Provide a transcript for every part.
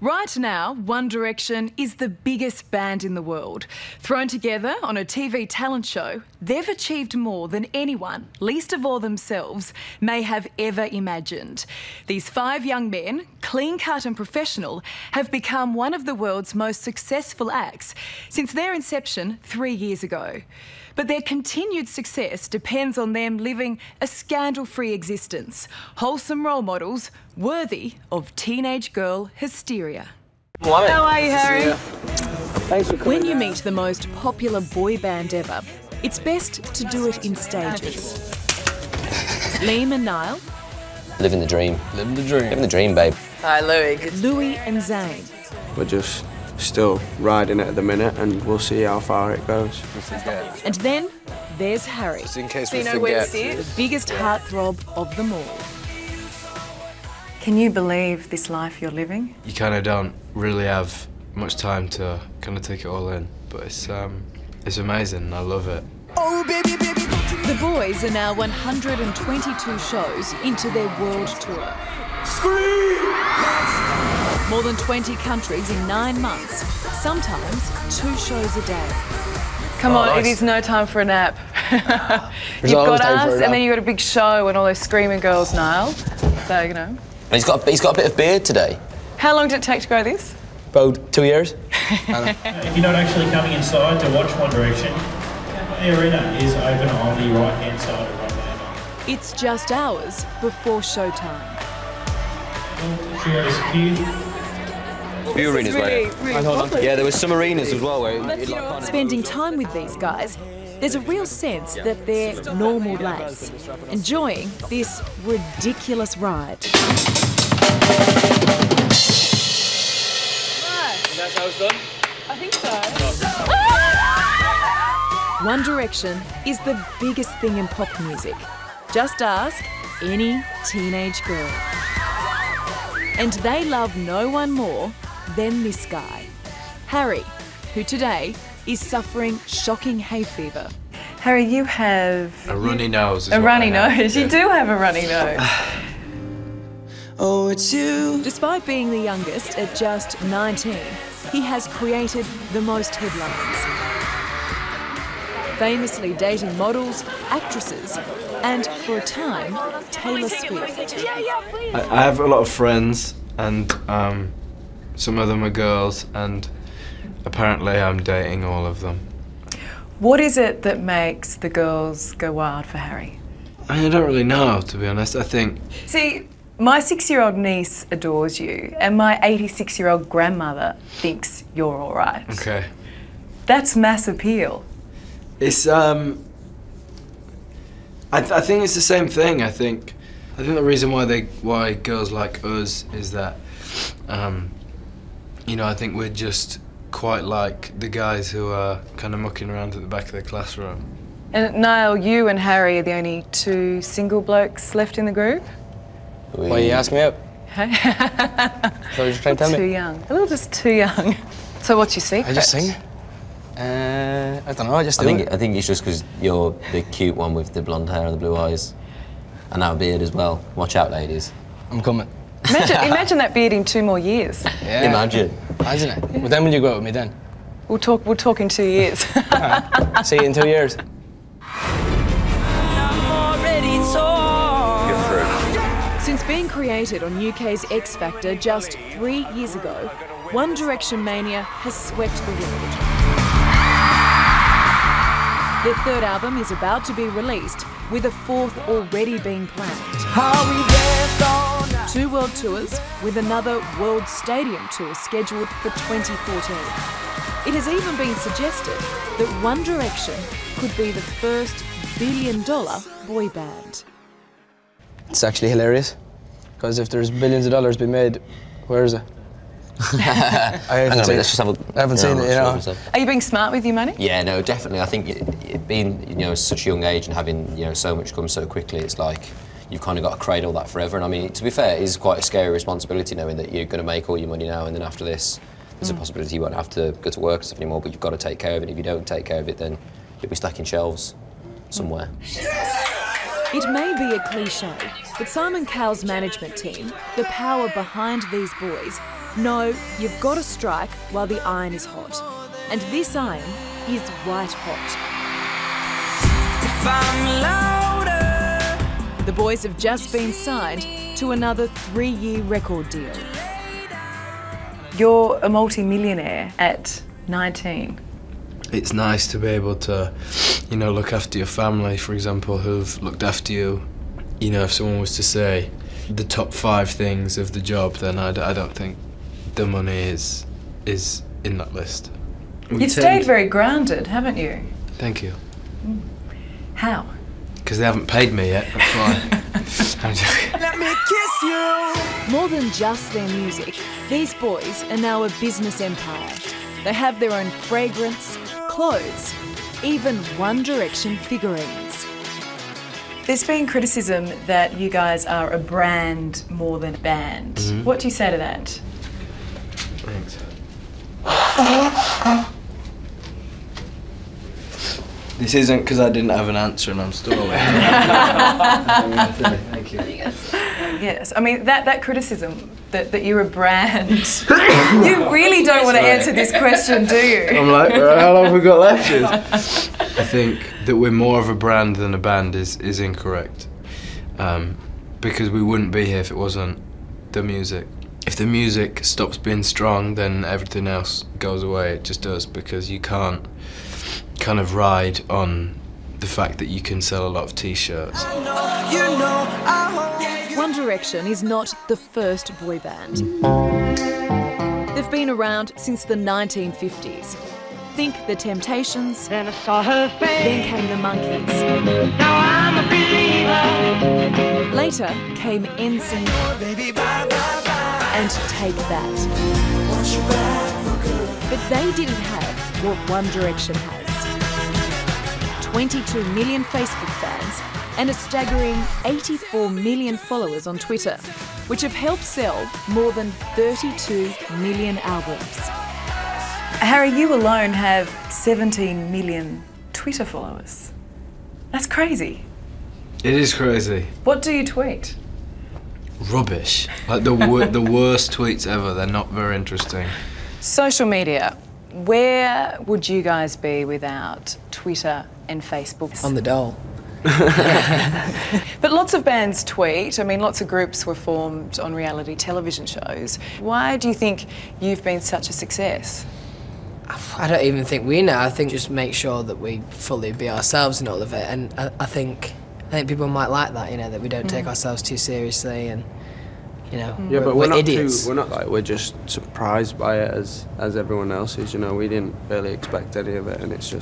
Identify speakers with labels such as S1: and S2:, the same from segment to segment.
S1: Right now, One Direction is the biggest band in the world. Thrown together on a TV talent show, they've achieved more than anyone, least of all themselves, may have ever imagined. These 5 young men, clean-cut and professional, have become one of the world's most successful acts since their inception 3 years ago. But their continued success depends on them living a scandal-free existence, wholesome role models worthy of teenage girl hysteria. How are you, Harry?
S2: Thanks for coming.
S1: When you meet the most popular boy band ever, it's best to do it in stages. Liam and Niall.
S3: Living the dream.
S2: Living the dream.
S3: Living the dream, babe.
S4: Hi, Louis.
S1: Louis and Zane.
S2: We're just still riding it at the minute and we'll see how far it goes.
S1: And then there's Harry,
S2: Just in case
S4: Do
S2: we
S4: you know where to
S2: forget.
S4: see it?
S1: the biggest heartthrob of them all.
S4: Can you believe this life you're living?
S5: You kind of don't really have much time to kind of take it all in, but it's amazing. I love it.
S1: The boys are now 122 shows into their world tour. More than 20 countries in 9 months, sometimes 2 shows a day.
S4: Come on,
S5: nice.
S4: it is no time for a nap.
S2: There's
S4: You've
S2: always
S4: got
S2: time for a
S4: us,
S2: nap.
S4: and then you've got a big show and all those screaming girls, Niall. So, you know.
S3: And he's got a bit of beard today.
S4: How long did it take to grow this?
S3: About 2 years.
S6: If you're not actually coming inside to watch One Direction, the arena is open on the right-hand side of Right Banner.
S1: It's just hours before showtime.
S6: Here is cute.
S3: Few arenas where. Yeah, there was some arenas as well where
S1: Spending time with these guys, there's a real sense that they're normal lads, enjoying this ridiculous ride.
S2: That's how it's done?
S4: I think so.
S1: One Direction is the biggest thing in pop music. Just ask any teenage girl. And they love no one more than this guy, Harry, who today is suffering shocking hay fever.
S4: Harry, you have...
S5: A runny nose. Is
S4: A
S5: what
S4: runny
S5: I have.
S4: nose. You do have a runny nose.
S2: Oh, it's you.
S1: Despite being the youngest at just 19, he has created the most headlines. Famously dating models, actresses, and for a time, Taylor Swift.
S5: I have a lot of friends, and some of them are girls, and apparently I'm dating all of them.
S4: What is it that makes the girls go wild for Harry?
S5: I don't really know, to be honest. I think
S4: See, my 6-year-old niece adores you, and my 86-year-old grandmother thinks you're all right.
S5: okay.
S4: That's mass appeal.
S5: It's I think it's the same thing. I think the reason why girls like us is that you know, I think we're just quite like the guys who are kind of mucking around at the back of the classroom.
S4: And Niall, you and Harry are the only 2 single blokes left in the group?
S3: Why
S2: Why are you asking me out?
S4: Hey?
S2: So you're trying to tell
S4: Too
S2: me?
S4: young. A little just too young. So what's your secret?
S2: I just sing. I don't know, I just do it.
S3: I think it's just because you're the cute one with the blonde hair and the blue eyes. And that beard as well. Watch out, ladies.
S2: I'm coming.
S4: Imagine that beard in 2 more years.
S3: Yeah. Imagine.
S2: Imagine it. Well, then will you go out with me then?
S4: We'll talk in 2 years.
S2: See you in 2 years.
S1: Since being created on UK's X Factor just 3 years ago, One Direction mania has swept the world. Their 3rd album is about to be released, with a 4th already being planned. 2 world tours, with another world stadium tour scheduled for 2014. It has even been suggested that One Direction could be the first billion-dollar boy band.
S2: It's actually hilarious. Because if there's billions of dollars being made, where is it? I haven't seen
S3: Let's just have a.
S2: I haven't seen it, you know.
S4: Are you being smart with your money?
S3: Yeah, no, definitely. I think it being, you know, such a young age and having, you know, so much come so quickly, it's like you've kind of got to cradle that forever. And I mean, to be fair, it is quite a scary responsibility knowing that you're going to make all your money now, and then after this, there's a possibility you won't have to go to work and stuff anymore. But you've got to take care of it. If you don't take care of it, then you'll be stacking shelves somewhere.
S1: It may be a cliche, but Simon Cowell's management team, the power behind these boys, No, you've got to strike while the iron is hot. And this iron is white hot. The boys have just been signed to another 3-year record deal.
S4: You're a multi-millionaire at 19.
S5: It's nice to be able to, you know, look after your family, for example, who've looked after you. You know, if someone was to say the top 5 things of the job, then I don't think the money is in that list.
S4: You've stayed very grounded, haven't you?
S5: Thank you.
S4: How?
S5: Because they haven't paid me yet, that's why. I'm joking.
S7: Let me kiss you.
S1: More than just their music, these boys are now a business empire. They have their own fragrance, clothes, even One Direction figurines.
S4: There's been criticism that you guys are a brand more than a band.
S5: Mm-hmm.
S4: What do you say to that?
S5: Thanks. This isn't because I didn't have an answer and I'm stalling. Thank you.
S4: Yes, I mean, that criticism that you're a brand, you really don't want to answer this question, do you?
S5: I'm like, how long have we got left? I think that we're more of a brand than a band is incorrect. Because we wouldn't be here if it wasn't the music. If the music stops being strong, then everything else goes away. It just does, because you can't kind of ride on the fact that you can sell a lot of t-shirts.
S1: One Direction is not the first boy band. They've been around since the 1950s. Think the Temptations, then came the Monkees. Later came NSYNC and Take That. But they didn't have what One Direction has. 22 million Facebook fans and a staggering 84 million followers on Twitter, which have helped sell more than 32 million albums.
S4: Harry, you alone have 17 million Twitter followers. That's crazy.
S5: It is crazy.
S4: What do you tweet?
S5: Rubbish. Like the worst tweets ever. They're not very interesting.
S4: Social media. Where would you guys be without Twitter and Facebook?
S2: On the dole.
S4: But lots of bands tweet. I mean, lots of groups were formed on reality television shows. Why do you think you've been such a success?
S2: I don't even think we know. I think just make sure that we fully be ourselves in all of it. And I think people might like that, you know, that we don't take ourselves too seriously and, you know,
S8: yeah, but we're not
S2: idiots.
S8: we're just surprised by it as everyone else is, you know. We didn't really expect any of it, and it's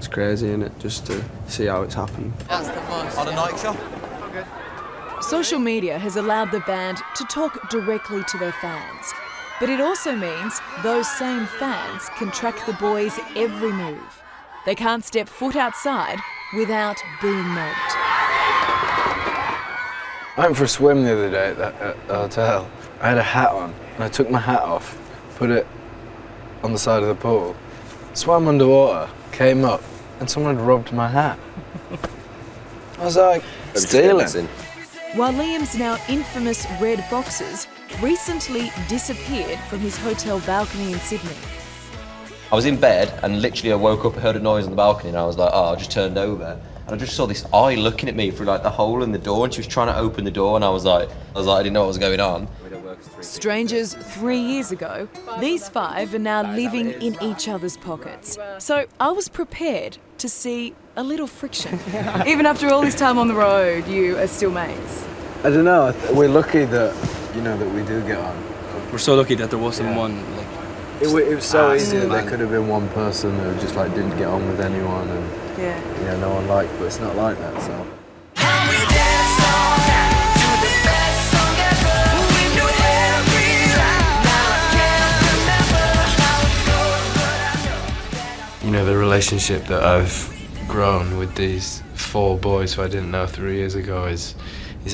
S8: crazy, isn't it, just to see how it's happened.
S7: That's the most. On a night shop. Okay.
S1: Social media has allowed the band to talk directly to their fans. But it also means those same fans can track the boys' every move. They can't step foot outside without being mobbed.
S5: I went for a swim the other day at the hotel. I had a hat on, and I took my hat off, put it on the side of the pool, swam underwater, came up, and someone had robbed my hat. I was like, stealing.
S1: While Liam's now infamous red boxers recently disappeared from his hotel balcony in Sydney.
S3: I was in bed and literally I woke up, heard a noise on the balcony and I was like, oh, I just turned over. And I just saw this eye looking at me through like the hole in the door, and she was trying to open the door, and I was like, I didn't know what was going on.
S1: Strangers 3 years ago, these 5 are now living in each other's pockets. So I was prepared to see a little friction. Even after all this time on the road, you are still mates.
S5: I don't know, we're lucky that, you know, that we do get on.
S8: We're so lucky that there wasn't one, like...
S5: It was so easy that there could have been one person who just like didn't get on with anyone and no one liked, but it's not like that, so. You know, the relationship that I've grown with these 4 boys who I didn't know 3 years ago is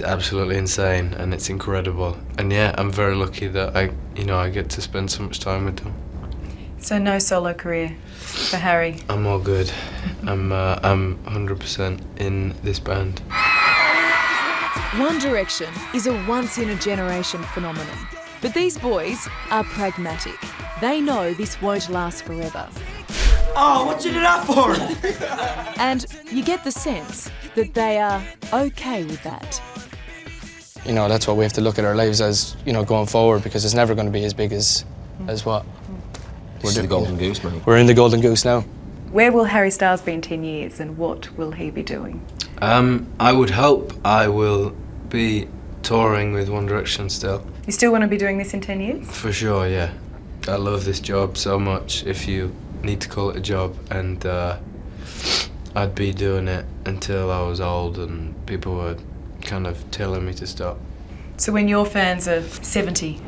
S5: absolutely insane, and it's incredible. And yeah, I'm very lucky that I get to spend so much time with them.
S4: So no solo career for Harry?
S5: I'm all good. I'm 100% in this band.
S1: One Direction is a once-in-a-generation phenomenon. But these boys are pragmatic. They know this won't last forever.
S7: Oh, what you do that for?
S1: And you get the sense that they are okay with that.
S9: You know, that's what we have to look at our lives as, you know, going forward, because it's never going to be as big as what
S3: We're the golden goose, mate.
S9: we're in the golden goose now.
S4: Where will Harry Styles be in 10 years and what will he be doing?
S5: I would hope I will be touring with One Direction still.
S4: You still want to be doing this in 10 years?
S5: For sure, yeah. I love this job so much, if you need to call it a job, and I'd be doing it until I was old and people were kind of telling me to stop.
S4: So when your fans are 70?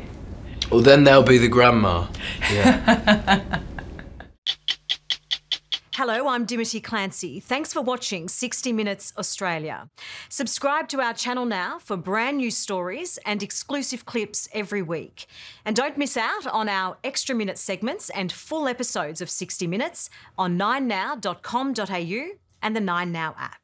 S5: Well, then they'll be the grandma. Yeah.
S10: Hello, I'm Dimity Clancey. Thanks for watching 60 Minutes Australia. Subscribe to our channel now for brand new stories and exclusive clips every week. And don't miss out on our extra minute segments and full episodes of 60 Minutes on 9now.com.au and the 9Now app.